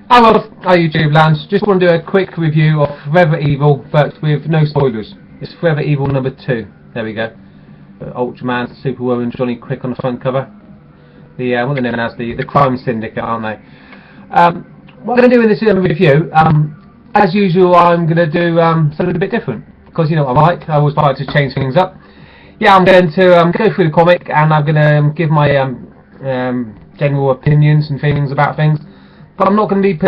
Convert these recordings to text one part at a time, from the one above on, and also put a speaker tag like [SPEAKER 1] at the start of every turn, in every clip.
[SPEAKER 1] Hello, YouTube land. Just want to do a quick review of Forever Evil, but with no spoilers. It's Forever Evil number 2. There we go. Ultraman, Superwoman, Johnny Quick on the front cover. What they're known as the Crime Syndicate, aren't they? What I'm going to do in this review, as usual, I'm going to do something a bit different. Because you know what I like, I always like to change things up. Yeah, I'm going to go through the comic and I'm going to give my general opinions and feelings about things. But I'm not going to be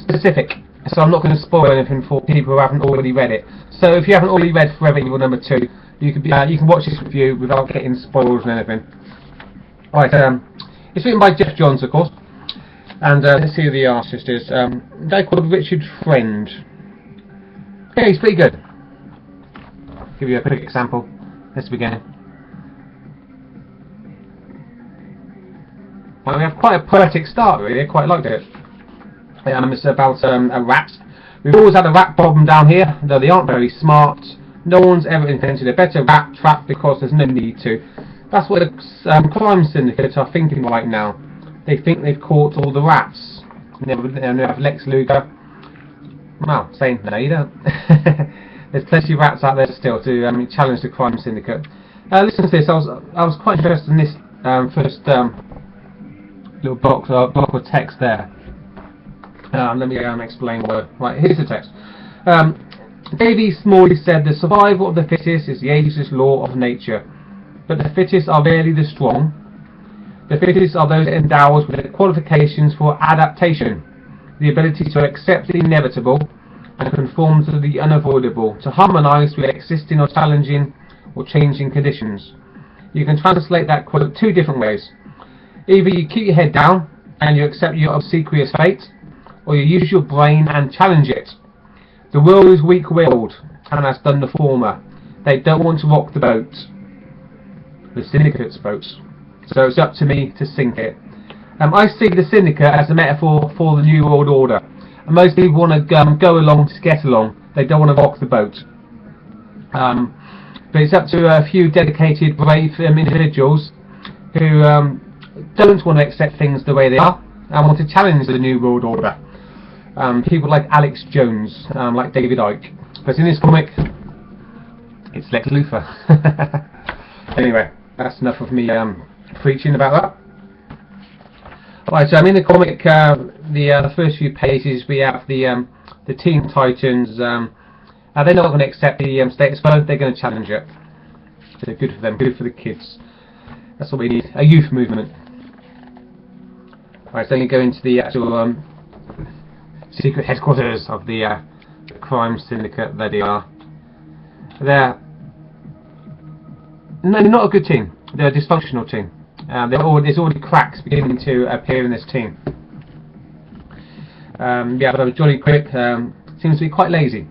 [SPEAKER 1] specific, so I'm not going to spoil anything for people who haven't already read it. So if you haven't already read Forever Evil number 2, you can watch this review without getting spoilers and anything. Right, it's written by Geoff Johns, of course, and let's see who the artist is. A guy called Richard Friend. Yeah, he's pretty good. I'll give you a quick example. Let's begin. Well, we have quite a poetic start, really. I quite liked it. It's about a rat. We've always had a rat problem down here, though they aren't very smart. No one's ever invented a better rat trap because there's no need to. That's what the Crime Syndicate are thinking right now. They think they've caught all the rats. They have Lex Luger. Well, saying no, you don't. There's plenty of rats out there still to challenge the Crime Syndicate. Listen to this. I was quite interested in this first little block of text there. Let me explain what. Right, here's the text. Davy Smalley said the survival of the fittest is the ageless law of nature, but the fittest are rarely the strong. The fittest are those endowed with the qualifications for adaptation, the ability to accept the inevitable and conform to the unavoidable, to harmonise with existing or challenging or changing conditions. You can translate that quote two different ways. Either you keep your head down and you accept your obsequious fate, or you use your brain and challenge it. The world is weak-willed and has done the former. They don't want to rock the boat, the Syndicate's boat, so it's up to me to sink it. I see the Syndicate as a metaphor for the New World Order, and most people want to go along to get along. They don't want to rock the boat. But it's up to a few dedicated, brave individuals who don't want to accept things the way they are and want to challenge the New World Order. People like Alex Jones, like David Icke. But in this comic, it's Lex Luthor. Anyway, that's enough of me preaching about that. Right, so in the comic, the first few pages, we have the Teen Titans. They're not going to accept the status quo. They're going to challenge it. So good for them, good for the kids. That's what we need, a youth movement. Right, so you go into the actual secret headquarters of the Crime Syndicate. There they are. They're not a good team. They're a dysfunctional team. There's already cracks beginning to appear in this team. We have Johnny Quick, seems to be quite lazy.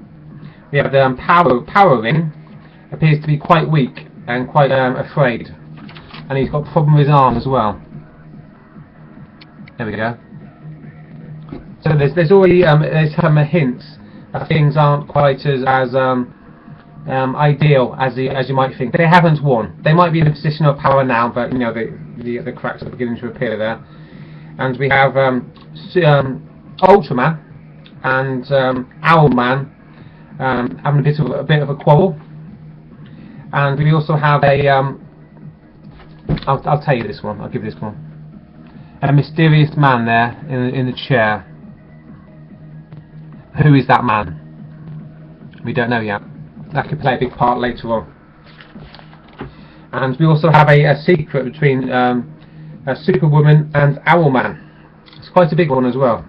[SPEAKER 1] We have the Power Ring, appears to be quite weak and quite afraid, and he's got a problem with his arm as well. There we go. So there's already there's some hints that things aren't quite as ideal as you might think. They haven't won. They might be in a position of power now, but you know the cracks are beginning to appear there. And we have Ultraman and Owlman having a bit of a quarrel. And we also have a I'll tell you this one. I'll give this one. A mysterious man there in the chair. Who is that man? We don't know yet. That could play a big part later on. And we also have a secret between Superwoman and Owlman. It's quite a big one as well.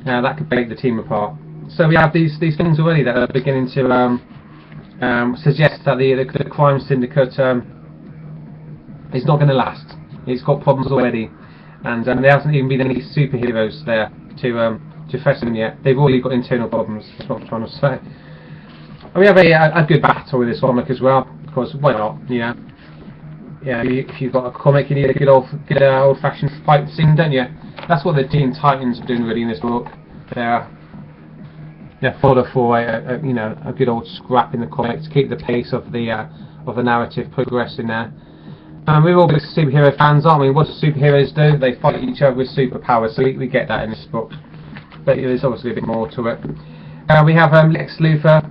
[SPEAKER 1] That could break the team apart. So we have these things already that are beginning to suggest that the Crime Syndicate is not going to last. It's got problems already, and there hasn't even been any superheroes there to threaten them yet. They've already got internal problems. That's what I'm trying to say. And we have a good battle with this comic as well, because why not? Yeah, if you've got a comic, you need a good old-fashioned fight scene, don't you? That's what the Teen Titans are doing really in this book. They're fodder for a good old scrap in the comic to keep the pace of the narrative progressing there. We're all big superhero fans, aren't we? What do superheroes do? They fight each other with superpowers, so we get that in this book. But there's obviously a bit more to it. We have Lex Luthor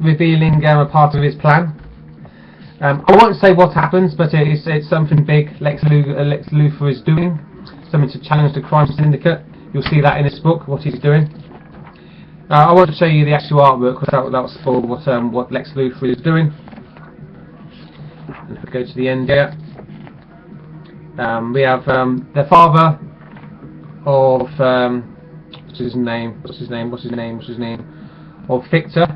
[SPEAKER 1] revealing a part of his plan. I won't say what happens, but it's something big Lex Luthor is doing. Something to challenge the Crime Syndicate. You'll see that in this book, what he's doing. I won't show you the actual artwork because that will spoil what Lex Luthor is doing. And if we go to the end here, we have the father of what's his name? Of Victor.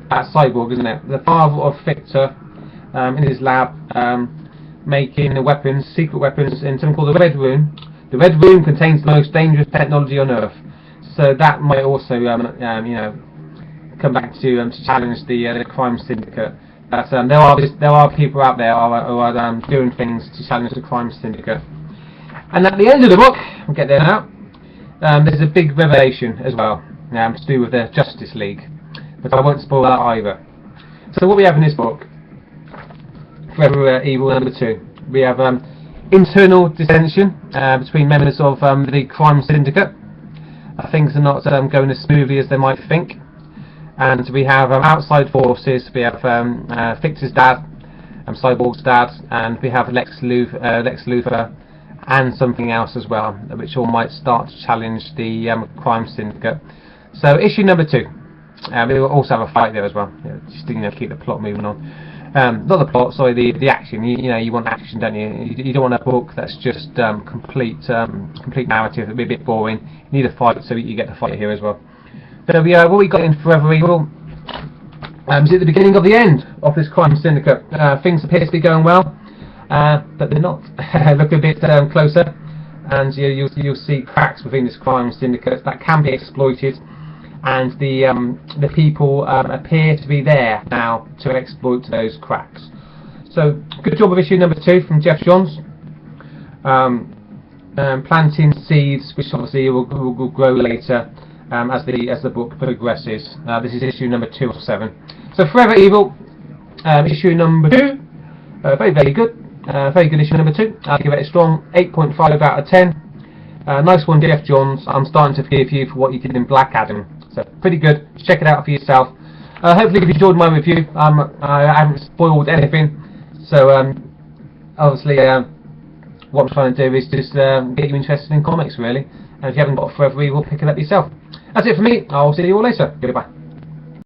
[SPEAKER 1] That's Cyborg, isn't it? The father of Victor in his lab making the weapons, secret weapons, in something called the Red Room. The Red Room contains the most dangerous technology on Earth. So that might also, you know, come back to challenge the Crime Syndicate. But there are people out there who are doing things to challenge the Crime Syndicate. And at the end of the book, we'll get there now. There's a big revelation as well to do with the Justice League, but I won't spoil that either. So what we have in this book, Forever Evil #2, we have internal dissension between members of the Crime Syndicate. Things are not going as smoothly as they might think, and we have outside forces. We have Victor's dad, Cyborg's dad, and we have Lex Luthor, and something else as well, which all might start to challenge the Crime Syndicate. So issue #2, we will also have a fight there as well, just to keep the plot moving on. Not the plot, sorry, the action. You want action, don't you? You don't want a book that's just complete narrative. It'd be a bit boring. You need a fight, so you get the fight here as well. So what we got in Forever Evil is at the beginning of the end of this Crime Syndicate. Things appear to be going well, but they're not. Look a bit closer, and you'll see cracks within this Crime Syndicate that can be exploited. And the people appear to be there now to exploit those cracks. So good job of issue #2 from Geoff Johns. Planting seeds, which obviously will grow later as the book progresses. This is issue #2 of 7. So Forever Evil, issue #2, very good, very good issue #2. I'll give it a strong 8.5 out of 10. Nice one, Geoff Johns. I'm starting to forgive you for what you did in Black Adam. So pretty good. Check it out for yourself. Hopefully you've enjoyed my review. I haven't spoiled anything. So obviously what I'm trying to do is just get you interested in comics, really. And if you haven't got Forever Evil, pick it up yourself. That's it for me. I'll see you all later. Goodbye.